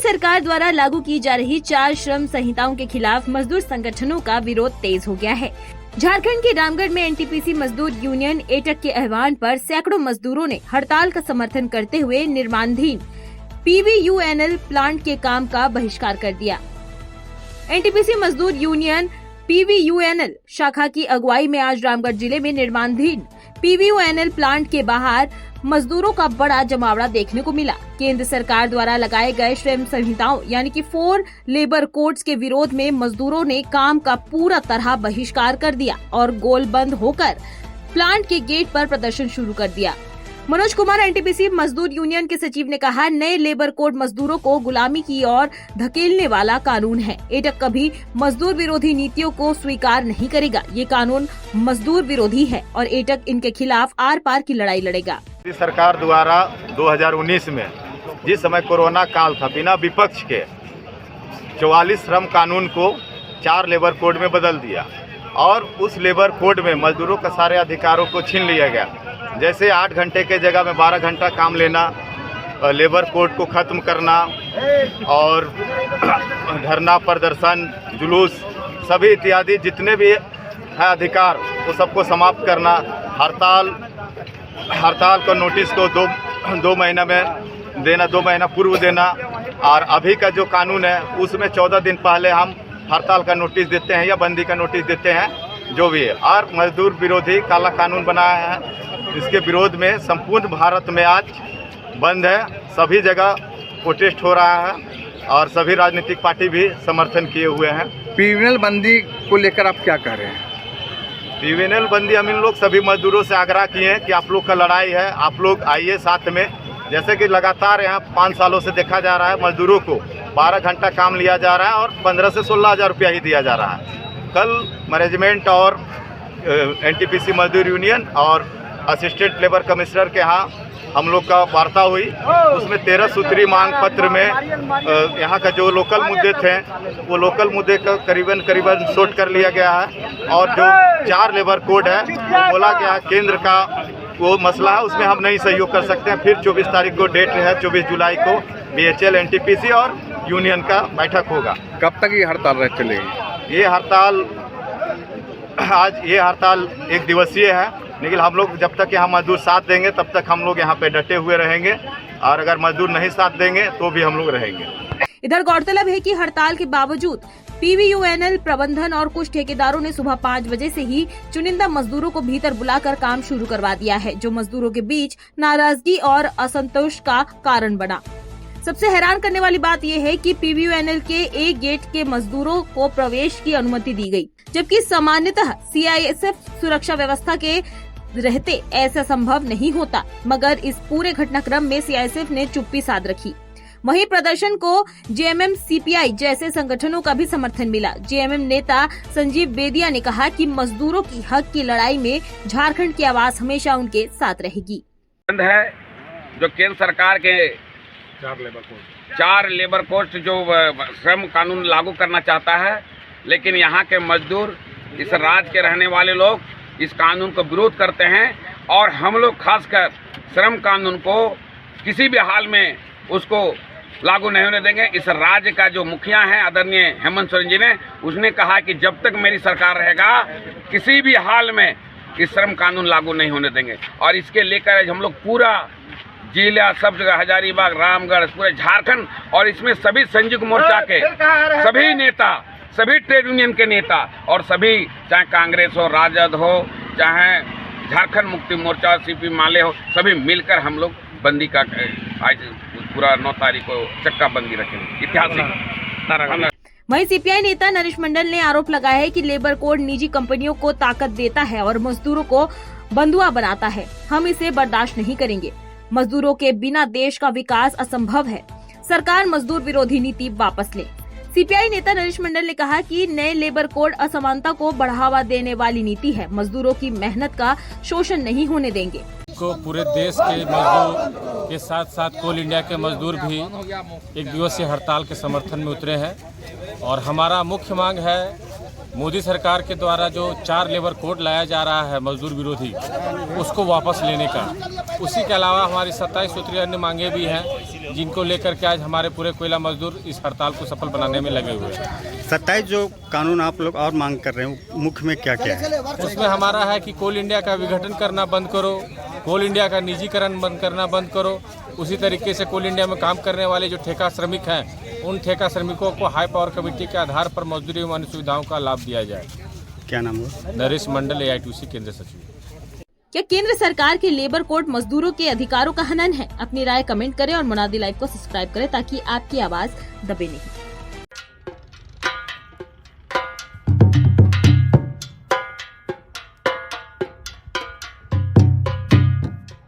सरकार द्वारा लागू की जा रही 4 श्रम संहिताओं के खिलाफ मजदूर संगठनों का विरोध तेज हो गया है। झारखंड के रामगढ़ में एनटीपीसी मजदूर यूनियन एटक के आह्वान पर सैकड़ों मजदूरों ने हड़ताल का समर्थन करते हुए निर्माणाधीन पीवीयूएनएल प्लांट के काम का बहिष्कार कर दिया। एनटीपीसी मजदूर यूनियन पीवीयूएनएल शाखा की अगुवाई में आज रामगढ़ जिले में निर्माणाधीन पीवीयूएनएल प्लांट के बाहर मजदूरों का बड़ा जमावड़ा देखने को मिला। केंद्र सरकार द्वारा लगाए गए श्रम संहिताओं यानी कि 4 लेबर कोड्स के विरोध में मजदूरों ने काम का पूरा तरह बहिष्कार कर दिया और गोलबंद होकर प्लांट के गेट पर प्रदर्शन शुरू कर दिया। मनोज कुमार एनटीपीसी मजदूर यूनियन के सचिव ने कहा, नए लेबर कोड मजदूरों को गुलामी की ओर धकेलने वाला कानून है। एटक कभी मजदूर विरोधी नीतियों को स्वीकार नहीं करेगा। ये कानून मजदूर विरोधी है और एटक इनके खिलाफ आर पार की लड़ाई लड़ेगा। सरकार द्वारा 2019 में जिस समय कोरोना काल था, बिना विपक्ष के 44 श्रम कानून को 4 लेबर कोड में बदल दिया और उस लेबर कोड में मजदूरों के सारे अधिकारों को छीन लिया गया। जैसे 8 घंटे के जगह में 12 घंटा काम लेना, लेबर कोड को ख़त्म करना और धरना प्रदर्शन जुलूस सभी इत्यादि जितने भी है अधिकार वो सबको समाप्त करना। हड़ताल का नोटिस को दो महीना में देना, 2 महीना पूर्व देना। और अभी का जो कानून है उसमें 14 दिन पहले हम हड़ताल का नोटिस देते हैं या बंदी का नोटिस देते हैं, जो भी है। और मजदूर विरोधी काला कानून बनाया है, इसके विरोध में संपूर्ण भारत में आज बंद है। सभी जगह प्रोटेस्ट हो रहा है और सभी राजनीतिक पार्टी भी समर्थन किए हुए हैं। पीवीएनएल बंदी को लेकर आप क्या कह रहे हैं? पीवीएनएल बंदी हम इन लोग सभी मजदूरों से आग्रह किए हैं कि आप लोग का लड़ाई है, आप लोग आइए साथ में। जैसे कि लगातार यहाँ 5 सालों से देखा जा रहा है, मजदूरों को 12 घंटा काम लिया जा रहा है और 15 से 16 हज़ार रुपया ही दिया जा रहा है। कल मैनेजमेंट और एनटीपीसी मजदूर यूनियन और असिस्टेंट लेबर कमिश्नर के यहाँ हम लोग का वार्ता हुई। उसमें 13 सूत्री मांग पत्र में यहाँ का जो लोकल मुद्दे थे वो लोकल मुद्दे का करीबन शॉर्ट कर लिया गया है और जो 4 लेबर कोड है वो बोला गया केंद्र का वो मसला है, उसमें हम नहीं सहयोग कर सकते हैं। फिर 24 तारीख को डेट है, 24 जुलाई को बीएचएल एनटीपीसी और यूनियन का बैठक होगा। कब तक ये हड़ताल चलेगी? ये हड़ताल 1 दिवसीय है, लेकिन हम लोग जब तक यहाँ मजदूर साथ देंगे तब तक हम लोग यहाँ पे डटे हुए रहेंगे और अगर मजदूर नहीं साथ देंगे तो भी हम लोग रहेंगे। इधर गौरतलब है कि हड़ताल के बावजूद पीवीयूएनएल प्रबंधन और कुछ ठेकेदारों ने सुबह 5 बजे से ही चुनिंदा मजदूरों को भीतर बुलाकर काम शुरू करवा दिया है, जो मजदूरों के बीच नाराजगी और असंतोष का कारण बना। सबसे हैरान करने वाली बात यह है कि पीवीयूएनएल के एक गेट के मजदूरों को प्रवेश की अनुमति दी गई, जबकि सामान्यतः सीआईएसएफ सुरक्षा व्यवस्था के रहते ऐसा संभव नहीं होता। मगर इस पूरे घटनाक्रम में सीआईएसएफ ने चुप्पी साध रखी। वहीं प्रदर्शन को जेएमएम सीपीआई जैसे संगठनों का भी समर्थन मिला। जेएमएम नेता संजीव बेदिया ने कहा कि मजदूरों की हक की लड़ाई में झारखंड की आवाज हमेशा उनके साथ रहेगी। है जो केंद्र सरकार के 4 लेबर कोड जो श्रम कानून लागू करना चाहता है, लेकिन यहाँ के मजदूर, इस राज्य के रहने वाले लोग इस कानून को विरोध करते हैं और हम लोग खासकर श्रम कानून को किसी भी हाल में उसको लागू नहीं होने देंगे। इस राज्य का जो मुखिया है आदरणीय हेमंत सोरेन जी ने, उसने कहा कि जब तक मेरी सरकार रहेगा किसी भी हाल में इस श्रम कानून लागू नहीं होने देंगे। और इसके लेकर हम लोग पूरा जिला, सब जगह, हजारीबाग, रामगढ़, पूरे झारखंड और इसमें सभी संयुक्त मोर्चा के सभी नेता, सभी ट्रेड यूनियन के नेता और सभी, चाहे कांग्रेस हो, राजद हो, चाहे झारखंड मुक्ति मोर्चा, सीपी माले हो, सभी मिलकर हम लोग बंदी का आज पूरा 9 तारीख को चक्का बंदी रखेंगे। ऐतिहासिक। वहीं सीपीआई नेता नरेश मंडल ने आरोप लगाया है कि लेबर कोड निजी कंपनियों को ताकत देता है और मजदूरों को बंधुआ बनाता है। हम इसे बर्दाश्त नहीं करेंगे। मजदूरों के बिना देश का विकास असंभव है। सरकार मजदूर विरोधी नीति वापस ले। सीपीआई नेता नरेश मंडल ने कहा कि नए लेबर कोड असमानता को बढ़ावा देने वाली नीति है। मजदूरों की मेहनत का शोषण नहीं होने देंगे। को पूरे देश के मजदूर के साथ साथ कोल इंडिया के मजदूर भी 1 दिवसीय हड़ताल के समर्थन में उतरे हैं और हमारा मुख्य मांग है मोदी सरकार के द्वारा जो 4 लेबर कोड लाया जा रहा है मजदूर विरोधी, उसको वापस लेने का। उसी के अलावा हमारी 27 सूत्रीय अन्य मांगे भी हैं, जिनको लेकर के आज हमारे पूरे कोयला मजदूर इस हड़ताल को सफल बनाने में लगे हुए हैं। 27 जो कानून आप लोग और मांग कर रहे हैं, मुख्य में क्या क्या है? उसमें हमारा है कि कोल इंडिया का विघटन करना बंद करो, कोल इंडिया का निजीकरण बंद करो। उसी तरीके से कोल इंडिया में काम करने वाले जो ठेका श्रमिक हैं, उन ठेका श्रमिकों को हाई पावर कमेटी के आधार पर मजदूरी एवं अन्य सुविधाओं का लाभ दिया जाए। क्या नाम है? नरेश मंडल, AITUC केंद्र सचिव। क्या केंद्र सरकार के लेबर कोड मजदूरों के अधिकारों का हनन है? अपनी राय कमेंट करें और मुनादी लाइव को सब्सक्राइब करें ताकि आपकी आवाज दबे नहीं।